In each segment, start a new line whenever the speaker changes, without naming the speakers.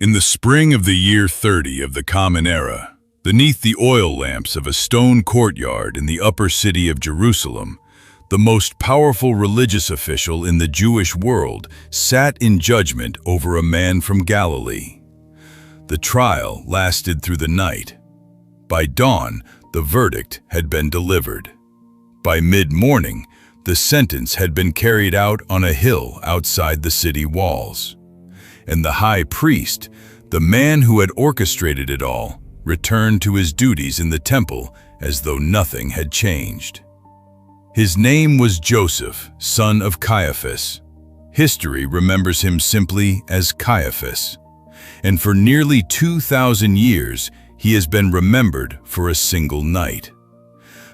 In the spring of the year 30 of the Common Era, beneath the oil lamps of a stone courtyard in the upper city of Jerusalem, the most powerful religious official in the Jewish world sat in judgment over a man from Galilee. The trial lasted through the night. By dawn, the verdict had been delivered. By mid-morning, the sentence had been carried out on a hill outside the city walls. And the high priest, the man who had orchestrated it all, returned to his duties in the temple as though nothing had changed. His name was Joseph, son of Caiaphas. History remembers him simply as Caiaphas, and for nearly 2,000 years he has been remembered for a single night.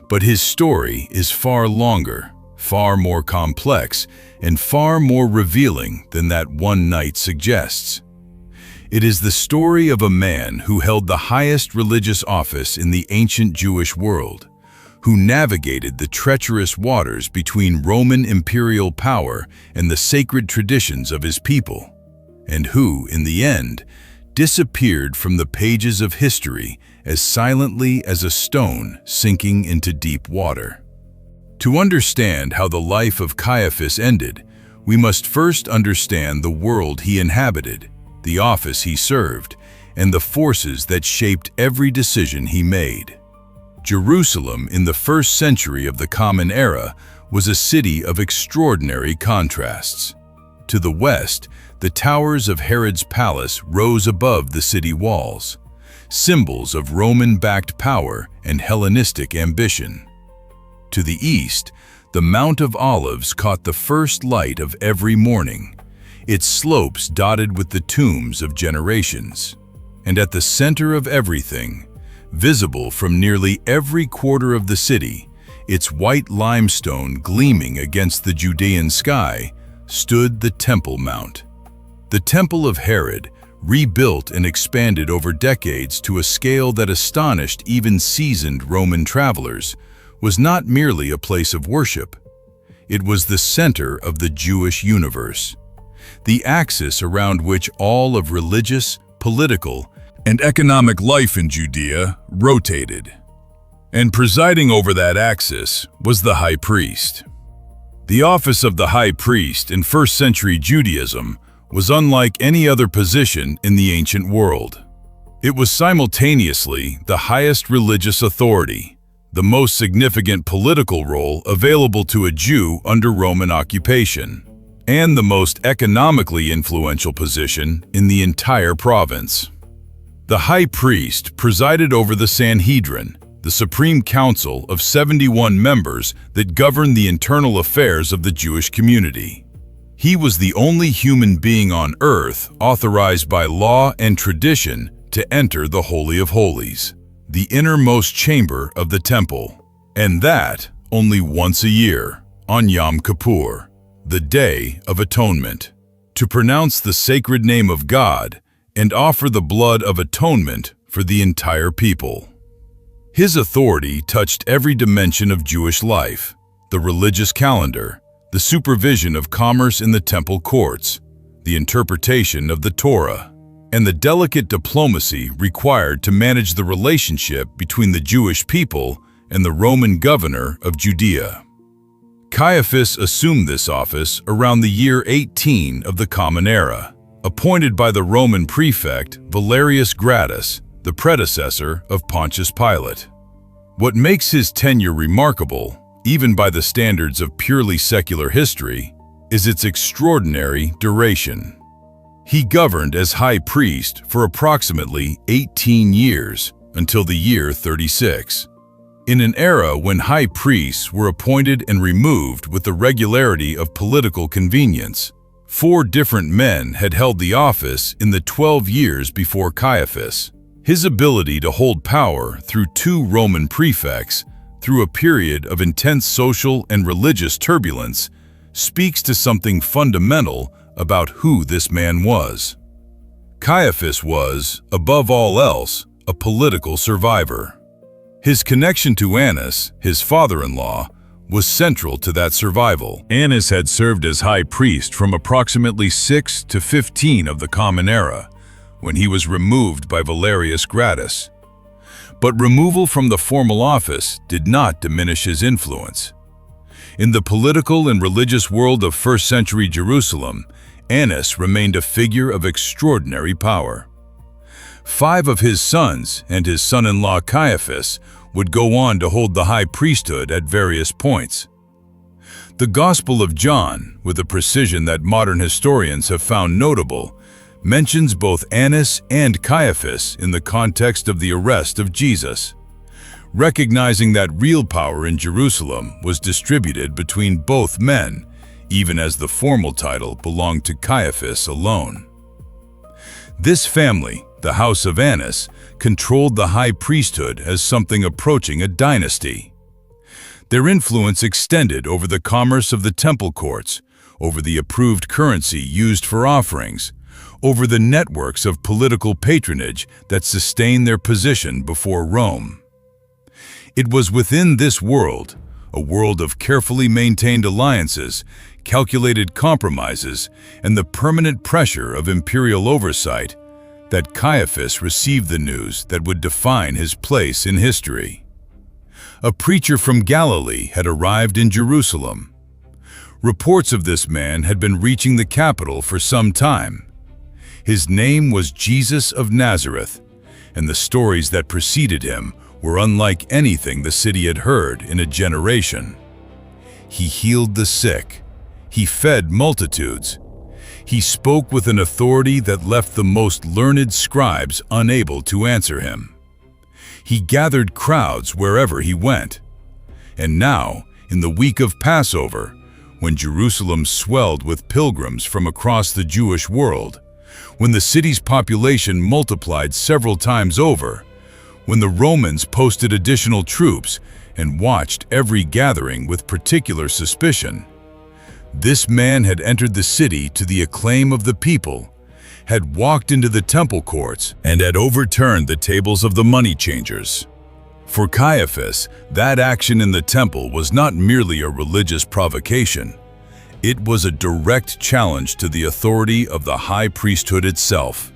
But his story is far longer, far more complex, and far more revealing than that one night suggests. It is the story of a man who held the highest religious office in the ancient Jewish world, who navigated the treacherous waters between Roman imperial power and the sacred traditions of his people, and who, in the end, disappeared from the pages of history as silently as a stone sinking into deep water. To understand how the life of Caiaphas ended, we must first understand the world he inhabited, the office he served, and the forces that shaped every decision he made. Jerusalem in the first century of the Common Era was a city of extraordinary contrasts. To the west, the towers of Herod's palace rose above the city walls, symbols of Roman-backed power and Hellenistic ambition. To the east, the Mount of Olives caught the first light of every morning, its slopes dotted with the tombs of generations. And at the center of everything, visible from nearly every quarter of the city, its white limestone gleaming against the Judean sky, stood the Temple Mount. The Temple of Herod, rebuilt and expanded over decades to a scale that astonished even seasoned Roman travelers, was not merely a place of worship. It was the center of the Jewish universe, the axis around which all of religious, political, and economic life in Judea rotated. And presiding over that axis was the high priest. The office of the high priest in first-century Judaism was unlike any other position in the ancient world. It was simultaneously the highest religious authority, the most significant political role available to a Jew under Roman occupation, and the most economically influential position in the entire province. The high priest presided over the Sanhedrin, the supreme council of 71 members that governed the internal affairs of the Jewish community. He was the only human being on earth authorized by law and tradition to enter the Holy of Holies, the innermost chamber of the temple, and that only once a year, on Yom Kippur, the Day of Atonement, to pronounce the sacred name of God and offer the blood of atonement for the entire people. His authority touched every dimension of Jewish life: the religious calendar, the supervision of commerce in the temple courts, the interpretation of the Torah, and the delicate diplomacy required to manage the relationship between the Jewish people and the Roman governor of Judea. Caiaphas assumed this office around the year 18 of the Common Era, appointed by the Roman prefect Valerius Gratus, the predecessor of Pontius Pilate. What makes his tenure remarkable, even by the standards of purely secular history, is its extraordinary duration. He governed as high priest for approximately 18 years, until the year 36. In an era when high priests were appointed and removed with the regularity of political convenience, 4 different men had held the office in the 12 years before Caiaphas. His ability to hold power through 2 Roman prefects, through a period of intense social and religious turbulence, speaks to something fundamental about who this man was. Caiaphas was, above all else, a political survivor. His connection to Annas, his father-in-law, was central to that survival. Annas had served as high priest from approximately 6 to 15 of the Common Era, when he was removed by Valerius Gratus. But removal from the formal office did not diminish his influence. In the political and religious world of first-century Jerusalem, Annas remained a figure of extraordinary power. 5 of his sons and his son-in-law Caiaphas would go on to hold the high priesthood at various points. The Gospel of John, with a precision that modern historians have found notable, mentions both Annas and Caiaphas in the context of the arrest of Jesus, recognizing that real power in Jerusalem was distributed between both men, even as the formal title belonged to Caiaphas alone. This family, the house of Annas, controlled the high priesthood as something approaching a dynasty. Their influence extended over the commerce of the temple courts, over the approved currency used for offerings, over the networks of political patronage that sustained their position before Rome. It was within this world, a world of carefully maintained alliances, calculated compromises, and the permanent pressure of imperial oversight, that Caiaphas received the news that would define his place in history. A preacher from Galilee had arrived in Jerusalem. Reports of this man had been reaching the capital for some time. His name was Jesus of Nazareth, and the stories that preceded him were unlike anything the city had heard in a generation. He healed the sick. He fed multitudes. He spoke with an authority that left the most learned scribes unable to answer him. He gathered crowds wherever he went. And now, in the week of Passover, when Jerusalem swelled with pilgrims from across the Jewish world, when the city's population multiplied several times over, when the Romans posted additional troops and watched every gathering with particular suspicion, this man had entered the city to the acclaim of the people, had walked into the temple courts, and had overturned the tables of the money changers. For Caiaphas, that action in the temple was not merely a religious provocation. It was a direct challenge to the authority of the high priesthood itself,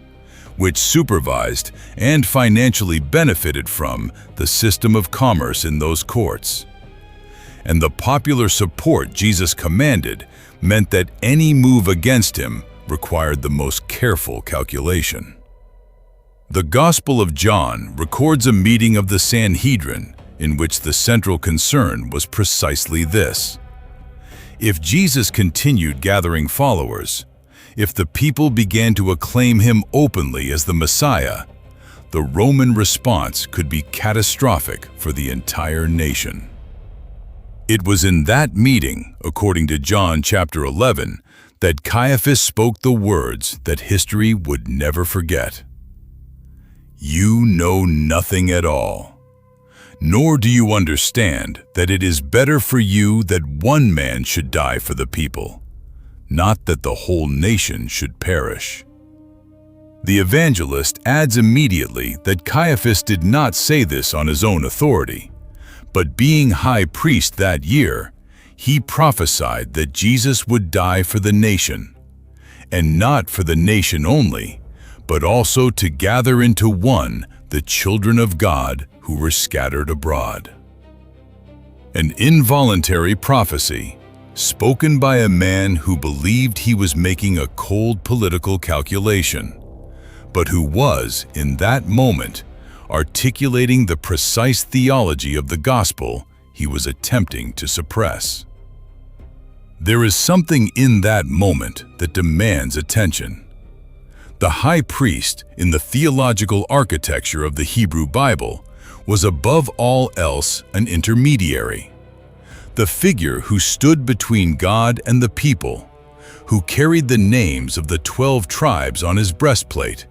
which supervised and financially benefited from the system of commerce in those courts. And the popular support Jesus commanded meant that any move against him required the most careful calculation. The Gospel of John records a meeting of the Sanhedrin in which the central concern was precisely this. If Jesus continued gathering followers, if the people began to acclaim him openly as the Messiah, the Roman response could be catastrophic for the entire nation. It was in that meeting, according to John chapter 11, that Caiaphas spoke the words that history would never forget. "You know nothing at all, nor do you understand that it is better for you that one man should die for the people, not that the whole nation should perish." The evangelist adds immediately that Caiaphas did not say this on his own authority, but being high priest that year, he prophesied that Jesus would die for the nation, and not for the nation only, but also to gather into one the children of God who were scattered abroad. An involuntary prophecy, spoken by a man who believed he was making a cold political calculation, but who was, in that moment, articulating the precise theology of the gospel he was attempting to suppress. There is something in that moment that demands attention. The high priest, in the theological architecture of the Hebrew Bible, was above all else an intermediary, the figure who stood between God and the people, who carried the names of the 12 tribes on his breastplate,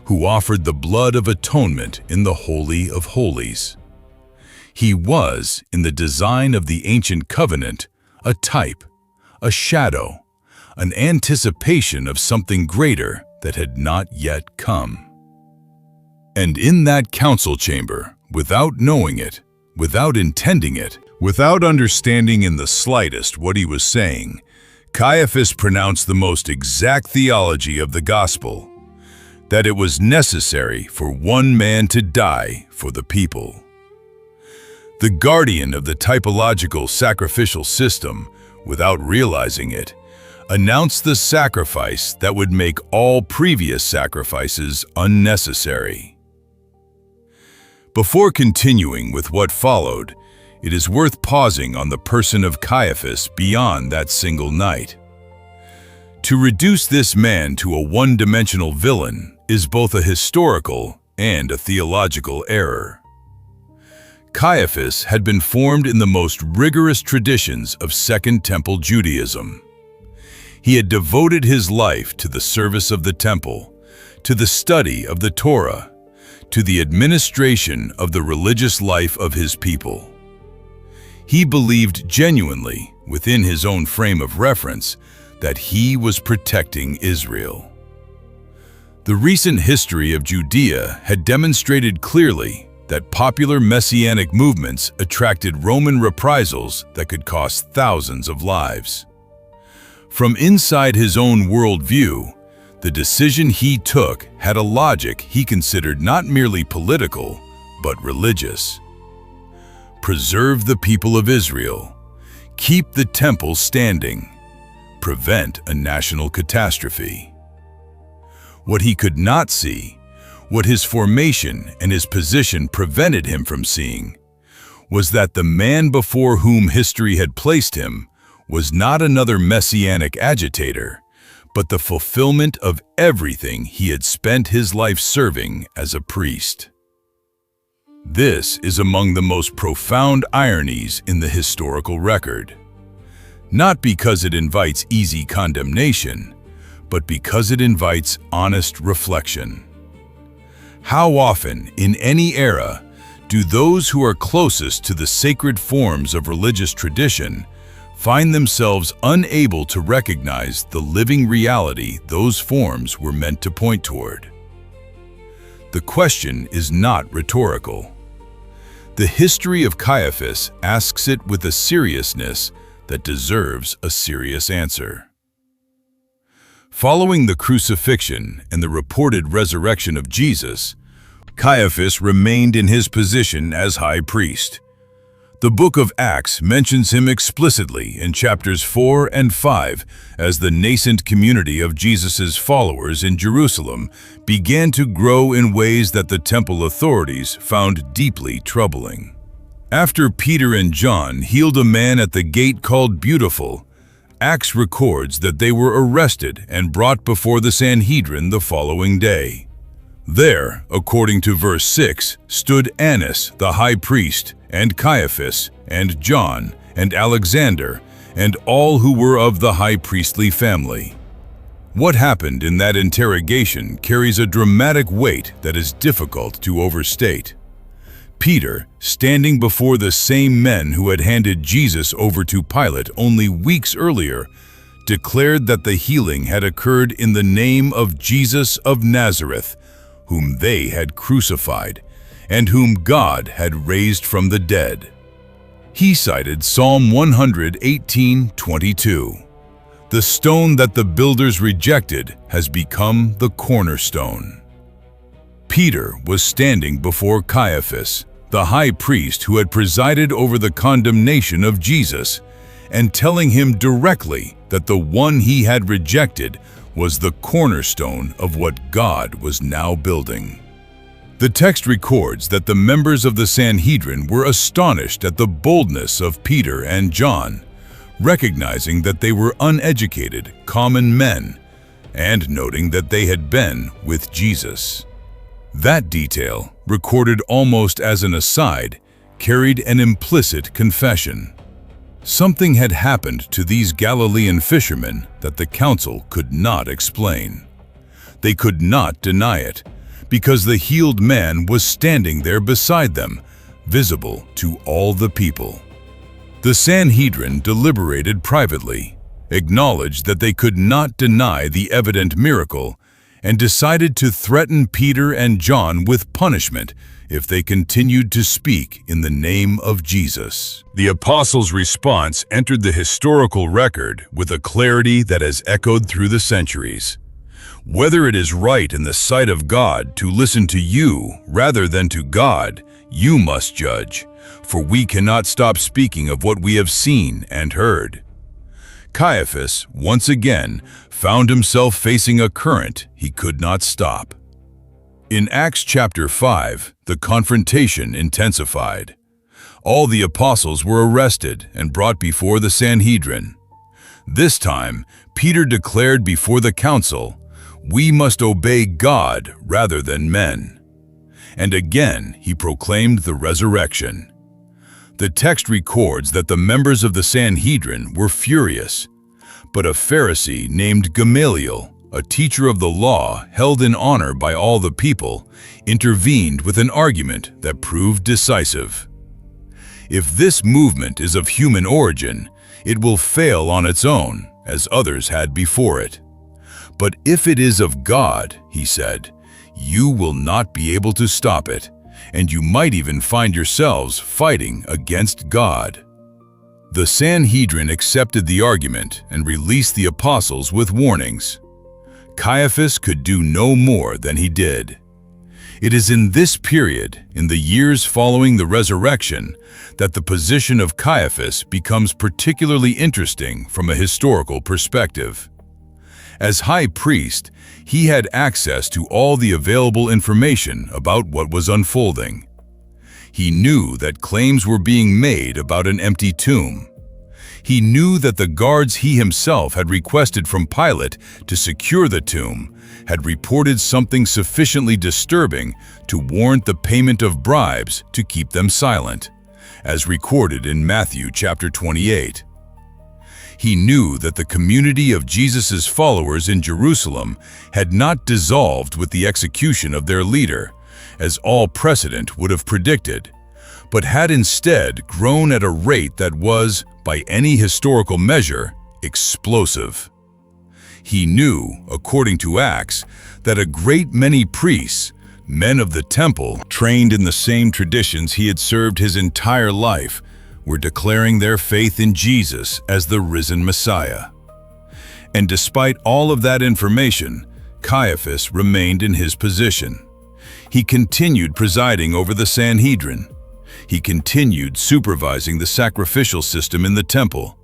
who offered the blood of atonement in the Holy of Holies. He was, in the design of the ancient covenant, a type, a shadow, an anticipation of something greater that had not yet come. And in that council chamber, without knowing it, without intending it, without understanding in the slightest what he was saying, Caiaphas pronounced the most exact theology of the gospel, that it was necessary for one man to die for the people. The guardian of the typological sacrificial system, without realizing it, announced the sacrifice that would make all previous sacrifices unnecessary. Before continuing with what followed, it is worth pausing on the person of Caiaphas beyond that single night. To reduce this man to a one-dimensional villain is both a historical and a theological error. Caiaphas had been formed in the most rigorous traditions of Second Temple Judaism. He had devoted his life to the service of the temple, to the study of the Torah, to the administration of the religious life of his people. He believed genuinely, within his own frame of reference, that he was protecting Israel. The recent history of Judea had demonstrated clearly that popular messianic movements attracted Roman reprisals that could cost thousands of lives. From inside his own worldview, the decision he took had a logic he considered not merely political, but religious. Preserve the people of Israel, keep the temple standing, prevent a national catastrophe. What he could not see, what his formation and his position prevented him from seeing, was that the man before whom history had placed him was not another messianic agitator, but the fulfillment of everything he had spent his life serving as a priest. This is among the most profound ironies in the historical record. Not because it invites easy condemnation, but because it invites honest reflection. How often, in any era, do those who are closest to the sacred forms of religious tradition find themselves unable to recognize the living reality those forms were meant to point toward? The question is not rhetorical. The history of Caiaphas asks it with a seriousness that deserves a serious answer. Following the crucifixion and the reported resurrection of Jesus, Caiaphas remained in his position as high priest. The book of Acts mentions him explicitly in chapters 4 and 5 as the nascent community of Jesus' followers in Jerusalem began to grow in ways that the temple authorities found deeply troubling. After Peter and John healed a man at the gate called Beautiful, Acts records that they were arrested and brought before the Sanhedrin the following day. There, according to verse 6, stood Annas the high priest, and Caiaphas, and John, and Alexander, and all who were of the high priestly family. What happened in that interrogation carries a dramatic weight that is difficult to overstate. Peter, standing before the same men who had handed Jesus over to Pilate only weeks earlier, declared that the healing had occurred in the name of Jesus of Nazareth, whom they had crucified, and whom God had raised from the dead. He cited Psalm 118:22. The stone that the builders rejected has become the cornerstone. Peter was standing before Caiaphas, the high priest who had presided over the condemnation of Jesus, and telling him directly that the one he had rejected was the cornerstone of what God was now building. The text records that the members of the Sanhedrin were astonished at the boldness of Peter and John, recognizing that they were uneducated, common men, and noting that they had been with Jesus. That detail, recorded almost as an aside, carried an implicit confession. Something had happened to these Galilean fishermen that the council could not explain. They could not deny it, because the healed man was standing there beside them, visible to all the people. The Sanhedrin deliberated privately, acknowledged that they could not deny the evident miracle, and decided to threaten Peter and John with punishment if they continued to speak in the name of Jesus. The apostles' response entered the historical record with a clarity that has echoed through the centuries. Whether it is right in the sight of God to listen to you rather than to God, you must judge, for we cannot stop speaking of what we have seen and heard. Caiaphas, once again, found himself facing a current he could not stop. In Acts chapter 5, the confrontation intensified. All the apostles were arrested and brought before the Sanhedrin. This time, Peter declared before the council, "We must obey God rather than men." And again, he proclaimed the resurrection. The text records that the members of the Sanhedrin were furious, but a Pharisee named Gamaliel, a teacher of the law held in honor by all the people, intervened with an argument that proved decisive. If this movement is of human origin, it will fail on its own, as others had before it. But if it is of God, he said, you will not be able to stop it, and you might even find yourselves fighting against God. The Sanhedrin accepted the argument and released the apostles with warnings. Caiaphas could do no more than he did. It is in this period, in the years following the resurrection, that the position of Caiaphas becomes particularly interesting from a historical perspective. As high priest, he had access to all the available information about what was unfolding. He knew that claims were being made about an empty tomb. He knew that the guards he himself had requested from Pilate to secure the tomb had reported something sufficiently disturbing to warrant the payment of bribes to keep them silent, as recorded in Matthew chapter 28. He knew that the community of Jesus' followers in Jerusalem had not dissolved with the execution of their leader, as all precedent would have predicted, but had instead grown at a rate that was, by any historical measure, explosive. He knew, according to Acts, that a great many priests, men of the temple, trained in the same traditions he had served his entire life, were declaring their faith in Jesus as the risen Messiah. And despite all of that information, Caiaphas remained in his position. He continued presiding over the Sanhedrin. He continued supervising the sacrificial system in the temple.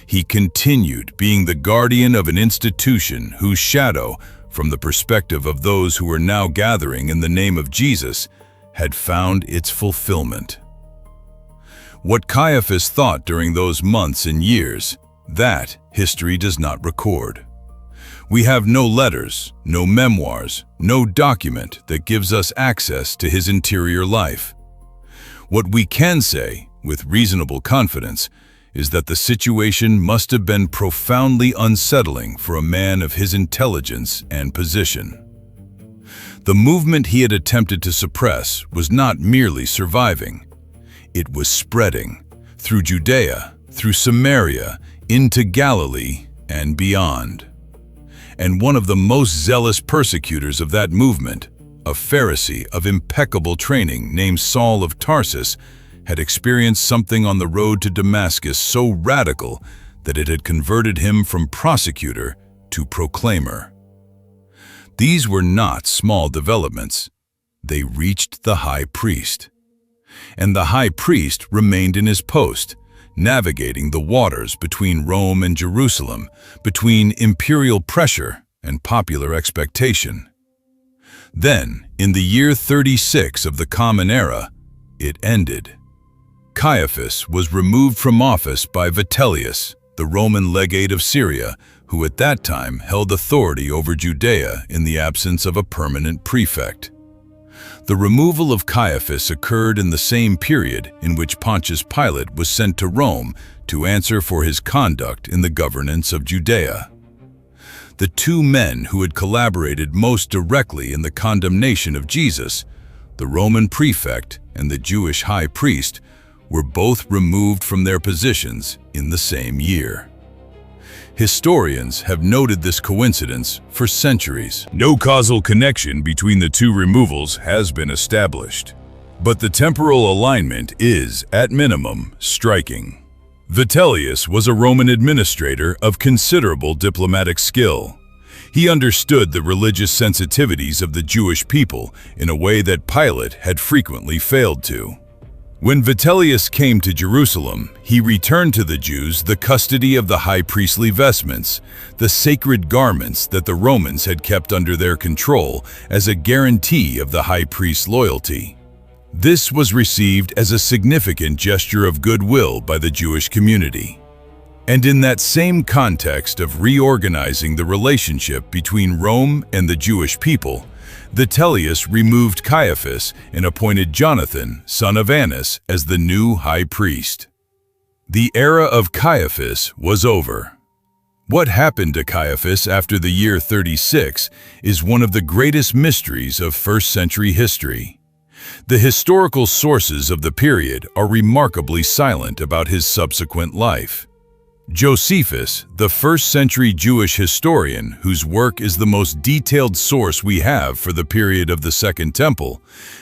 He continued being the guardian of an institution whose shadow, from the perspective of those who were now gathering in the name of Jesus, had found its fulfillment. What Caiaphas thought during those months and years, that history does not record. We have no letters, no memoirs, no document that gives us access to his interior life. What we can say, with reasonable confidence, is that the situation must have been profoundly unsettling for a man of his intelligence and position. The movement he had attempted to suppress was not merely surviving. It was spreading through Judea, through Samaria, into Galilee, and beyond. And one of the most zealous persecutors of that movement, a Pharisee of impeccable training named Saul of Tarsus, had experienced something on the road to Damascus so radical that it had converted him from prosecutor to proclaimer. These were not small developments. They reached the high priest. And the high priest remained in his post, navigating the waters between Rome and Jerusalem, between imperial pressure and popular expectation. Then, in the year 36 of the Common Era, it ended. Caiaphas was removed from office by Vitellius, the Roman legate of Syria, who at that time held authority over Judea in the absence of a permanent prefect. The removal of Caiaphas occurred in the same period in which Pontius Pilate was sent to Rome to answer for his conduct in the governance of Judea. The two men who had collaborated most directly in the condemnation of Jesus, the Roman prefect and the Jewish high priest, were both removed from their positions in the same year. Historians have noted this coincidence for centuries. No causal connection between the two removals has been established, but the temporal alignment is, at minimum, striking. Vitellius was a Roman administrator of considerable diplomatic skill. He understood the religious sensitivities of the Jewish people in a way that Pilate had frequently failed to. When Vitellius came to Jerusalem, he returned to the Jews the custody of the high priestly vestments, the sacred garments that the Romans had kept under their control as a guarantee of the high priest's loyalty. This was received as a significant gesture of goodwill by the Jewish community. And in that same context of reorganizing the relationship between Rome and the Jewish people, Vitellius removed Caiaphas and appointed Jonathan, son of Annas, as the new high priest. The era of Caiaphas was over. What happened to Caiaphas after the year 36 is one of the greatest mysteries of first-century history. The historical sources of the period are remarkably silent about his subsequent life. Josephus, the first-century Jewish historian whose work is the most detailed source we have for the period of the Second Temple,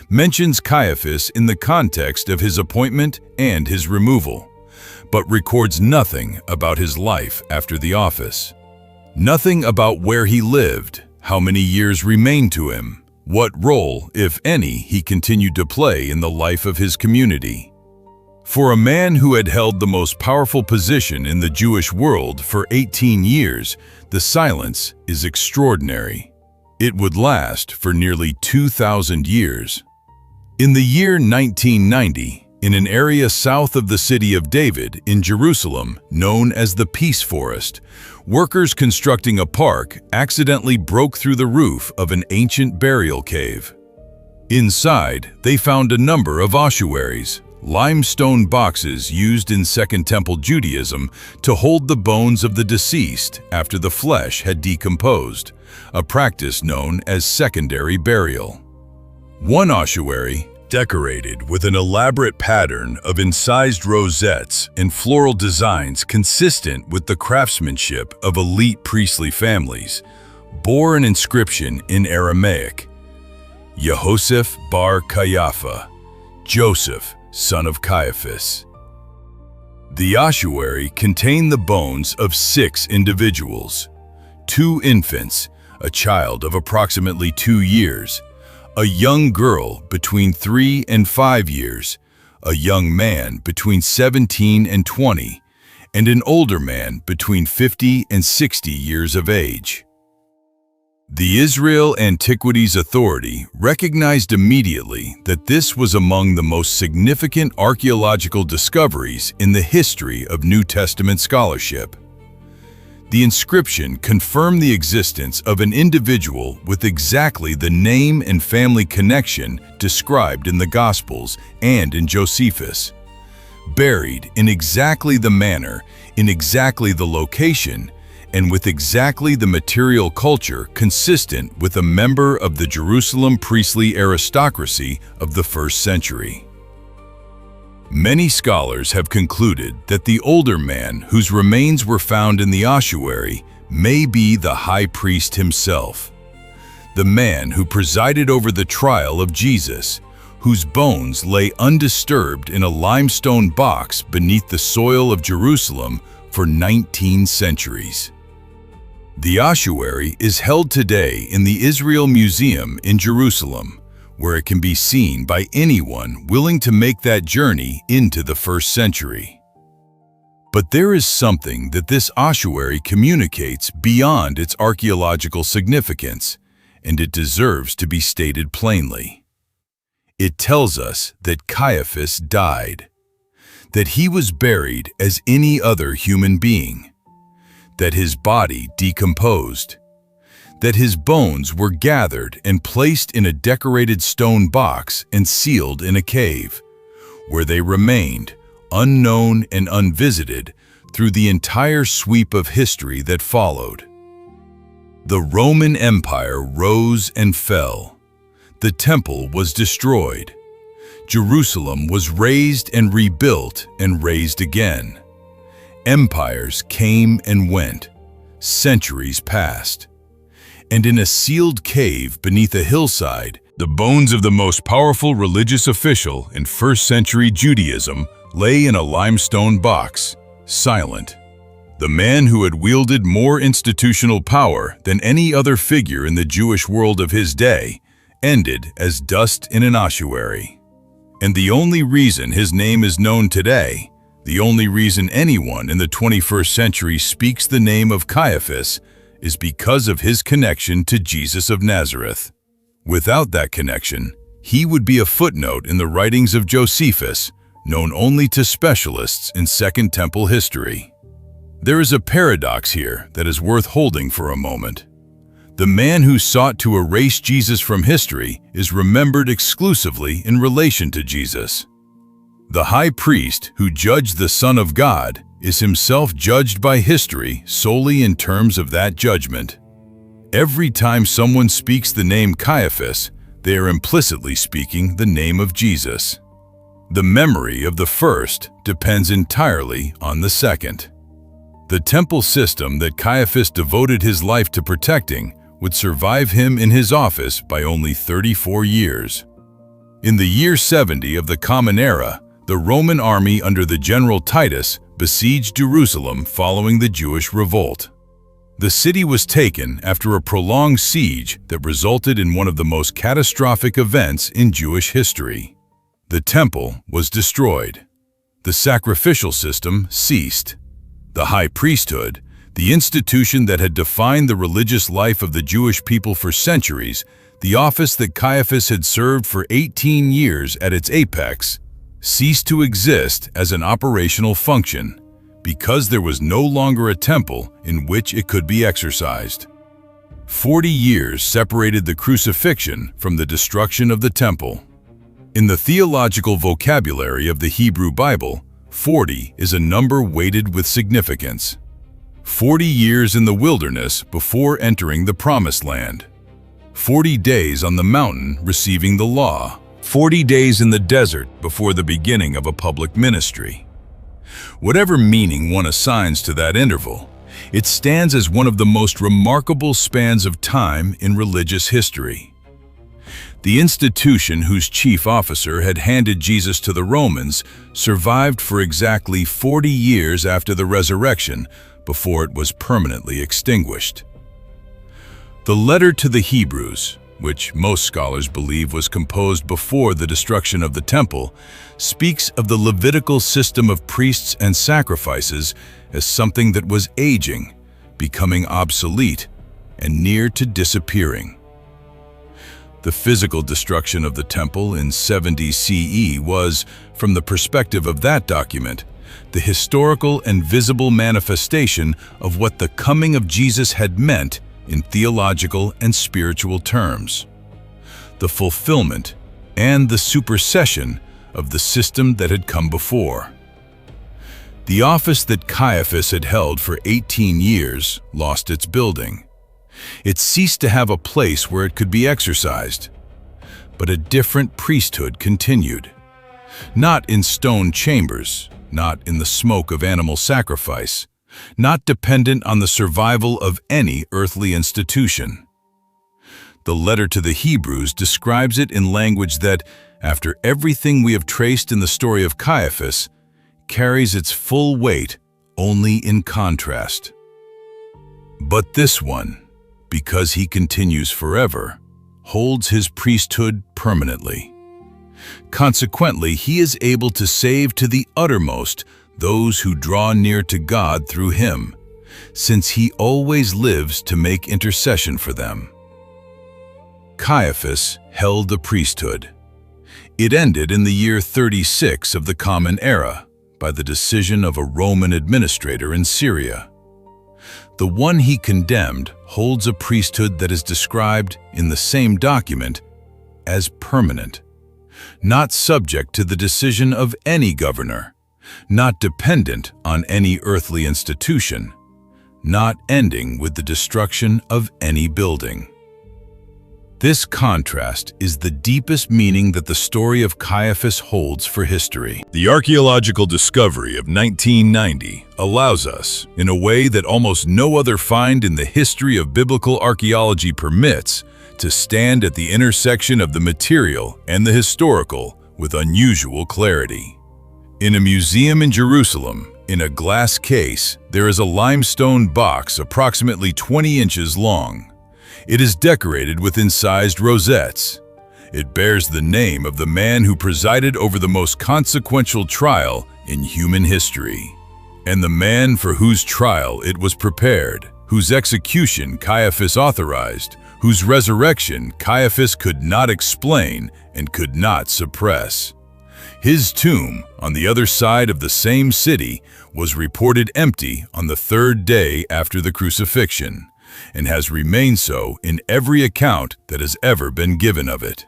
mentions Caiaphas in the context of his appointment and his removal, but records nothing about his life after the office. Nothing about where he lived, how many years remained to him, what role, if any, he continued to play in the life of his community. For a man who had held the most powerful position in the Jewish world for 18 years, the silence is extraordinary. It would last for nearly 2,000 years. In the year 1990, in an area south of the city of David in Jerusalem known as the Peace Forest, workers constructing a park accidentally broke through the roof of an ancient burial cave. Inside, they found a number of ossuaries, limestone boxes used in Second Temple Judaism to hold the bones of the deceased after the flesh had decomposed, a practice known as secondary burial. One ossuary, decorated with an elaborate pattern of incised rosettes and floral designs consistent with the craftsmanship of elite priestly families, bore an inscription in Aramaic: Yehoseph bar Caiaphas, Joseph, son of Caiaphas. The ossuary contained the bones of 6 individuals: 2 infants, a child of approximately 2 years, a young girl between 3 and 5 years, a young man between 17 and 20, and an older man between 50 and 60 years of age. The Israel Antiquities Authority recognized immediately that this was among the most significant archaeological discoveries in the history of New Testament scholarship. The inscription confirmed the existence of an individual with exactly the name and family connection described in the Gospels and in Josephus, buried in exactly the manner, in exactly the location, and with exactly the material culture consistent with a member of the Jerusalem priestly aristocracy of the first century. Many scholars have concluded that the older man whose remains were found in the ossuary may be the high priest himself, the man who presided over the trial of Jesus, whose bones lay undisturbed in a limestone box beneath the soil of Jerusalem for 19 centuries. The ossuary is held today in the Israel Museum in Jerusalem, where it can be seen by anyone willing to make that journey into the first century. But there is something that this ossuary communicates beyond its archaeological significance, and it deserves to be stated plainly. It tells us that Caiaphas died, that he was buried as any other human being, that his body decomposed, that his bones were gathered and placed in a decorated stone box and sealed in a cave, where they remained, unknown and unvisited, through the entire sweep of history that followed. The Roman Empire rose and fell. The temple was destroyed. Jerusalem was razed and rebuilt and razed again. Empires came and went. Centuries passed. And in a sealed cave beneath a hillside, the bones of the most powerful religious official in first-century Judaism lay in a limestone box, silent, the man who had wielded more institutional power than any other figure in the Jewish world of his day, ended as dust in an ossuary. And the only reason his name is known today, the only reason anyone in the 21st century speaks the name of Caiaphas, is because of his connection to Jesus of Nazareth. Without that connection, he would be a footnote in the writings of Josephus, known only to specialists in Second Temple history. There is a paradox here that is worth holding for a moment. The man who sought to erase Jesus from history is remembered exclusively in relation to Jesus. The high priest who judged the Son of God is himself judged by history solely in terms of that judgment. Every time someone speaks the name Caiaphas, they are implicitly speaking the name of Jesus. The memory of the first depends entirely on the second. The temple system that Caiaphas devoted his life to protecting would survive him in his office by only 34 years. In the year 70 of the Common Era, the Roman army under the general Titus besieged Jerusalem following the Jewish revolt. The city was taken after a prolonged siege that resulted in one of the most catastrophic events in Jewish history. The temple was destroyed. The sacrificial system ceased. The high priesthood, the institution that had defined the religious life of the Jewish people for centuries, the office that Caiaphas had served for 18 years at its apex, ceased to exist as an operational function because there was no longer a temple in which it could be exercised. 40 years separated the crucifixion from the destruction of the temple. In the theological vocabulary of the Hebrew Bible, 40 is a number weighted with significance. 40 years in the wilderness before entering the Promised Land. 40 days on the mountain receiving the law. 40 days in the desert before the beginning of a public ministry. Whatever meaning one assigns to that interval, it stands as one of the most remarkable spans of time in religious history. The institution whose chief officer had handed Jesus to the Romans survived for exactly 40 years after the resurrection before it was permanently extinguished. The letter to the Hebrews, which most scholars believe was composed before the destruction of the temple, speaks of the Levitical system of priests and sacrifices as something that was aging, becoming obsolete, and near to disappearing. The physical destruction of the temple in 70 CE was, from the perspective of that document, the historical and visible manifestation of what the coming of Jesus had meant in theological and spiritual terms, the fulfillment and the supersession of the system that had come before. The office that Caiaphas had held for 18 years lost its building. It ceased to have a place where it could be exercised. But a different priesthood continued. Not in stone chambers, not in the smoke of animal sacrifice, not dependent on the survival of any earthly institution. The letter to the Hebrews describes it in language that, after everything we have traced in the story of Caiaphas, carries its full weight only in contrast. But this one, because he continues forever, holds his priesthood permanently. Consequently, he is able to save to the uttermost those who draw near to God through him, since he always lives to make intercession for them. Caiaphas held the priesthood. It ended in the year 36 of the Common Era by the decision of a Roman administrator in Syria. The one he condemned holds a priesthood that is described in the same document as permanent, not subject to the decision of any governor, not dependent on any earthly institution, not ending with the destruction of any building. This contrast is the deepest meaning that the story of Caiaphas holds for history. The archaeological discovery of 1990 allows us, in a way that almost no other find in the history of biblical archaeology permits, to stand at the intersection of the material and the historical with unusual clarity. In a museum in Jerusalem, In a glass case, there is a limestone box approximately 20 inches long. It is decorated with incised rosettes. It bears the name of the man who presided over the most consequential trial in human history, and the man for whose trial it was prepared, whose execution Caiaphas authorized, whose resurrection Caiaphas could not explain and could not suppress. His tomb, on the other side of the same city, was reported empty on the third day after the crucifixion, and has remained so in every account that has ever been given of it.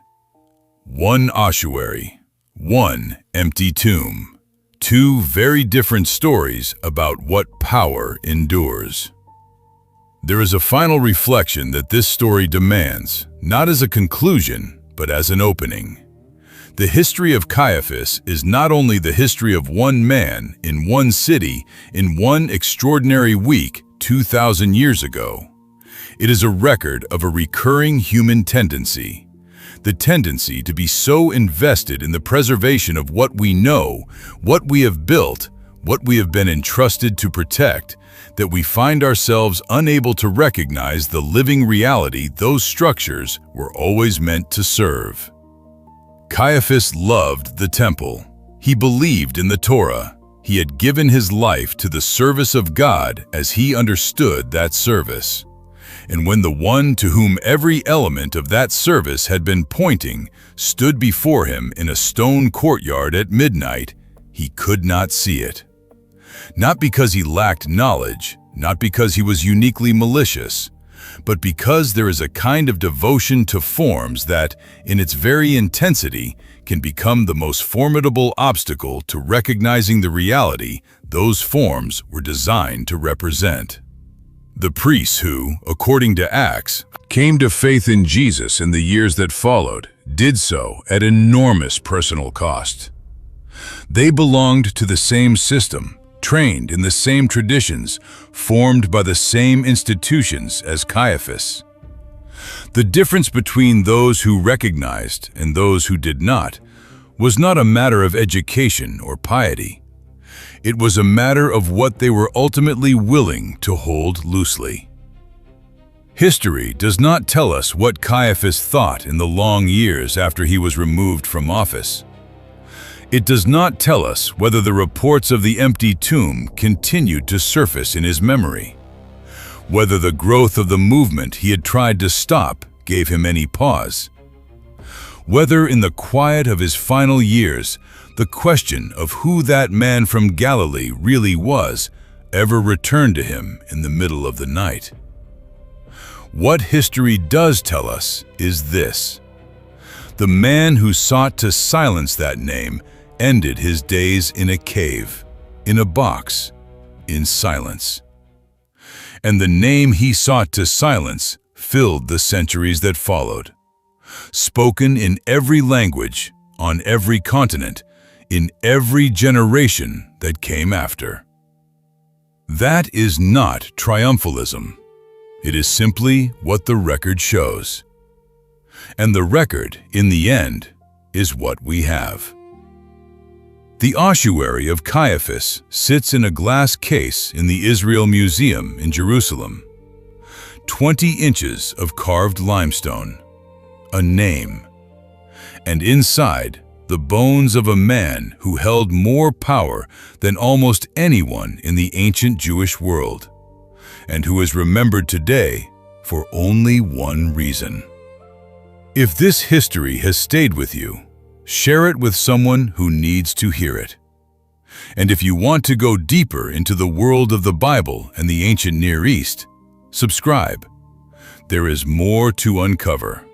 One ossuary, one empty tomb. Two very different stories about what power endures. There is a final reflection that this story demands, not as a conclusion, but as an opening. The history of Caiaphas is not only the history of one man in one city in one extraordinary week 2,000 years ago. It is a record of a recurring human tendency. The tendency to be so invested in the preservation of what we know, what we have built, what we have been entrusted to protect, that we find ourselves unable to recognize the living reality those structures were always meant to serve. Caiaphas loved the temple. He believed in the Torah. He had given his life to the service of God as he understood that service. And when the one to whom every element of that service had been pointing stood before him in a stone courtyard at midnight, he could not see it. Not because he lacked knowledge, not because he was uniquely malicious, but because there is a kind of devotion to forms that, in its very intensity, can become the most formidable obstacle to recognizing the reality those forms were designed to represent. The priests who, according to Acts, came to faith in Jesus in the years that followed, did so at enormous personal cost. They belonged to the same system, trained in the same traditions, formed by the same institutions as Caiaphas. The difference between those who recognized and those who did not was not a matter of education or piety. It was a matter of what they were ultimately willing to hold loosely. History does not tell us what Caiaphas thought in the long years after he was removed from office. It does not tell us whether the reports of the empty tomb continued to surface in his memory, whether the growth of the movement he had tried to stop gave him any pause, whether in the quiet of his final years the question of who that man from Galilee really was ever returned to him in the middle of the night. What history does tell us is this: the man who sought to silence that name ended his days in a cave, in a box, in silence. And the name he sought to silence filled the centuries that followed, spoken in every language, on every continent, in every generation that came after. That is not triumphalism. It is simply what the record shows. And the record, in the end, is what we have. The ossuary of Caiaphas sits in a glass case in the Israel Museum in Jerusalem. 20 inches of carved limestone, a name, and inside, the bones of a man who held more power than almost anyone in the ancient Jewish world, and who is remembered today for only one reason. If this history has stayed with you, share it with someone who needs to hear it. And if you want to go deeper into the world of the Bible and the ancient Near East, subscribe. There is more to uncover.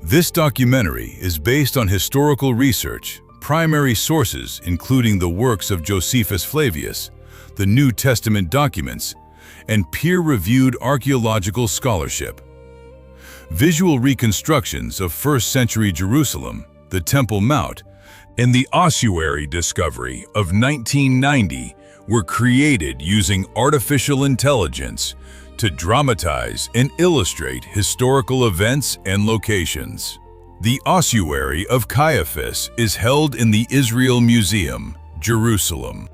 This documentary is based on historical research, primary sources including the works of Josephus Flavius, the New Testament documents, and peer-reviewed archaeological scholarship. Visual reconstructions of first-century Jerusalem, the Temple Mount, and the ossuary discovery of 1990 were created using artificial intelligence to dramatize and illustrate historical events and locations. The ossuary of Caiaphas is held in the Israel Museum, Jerusalem.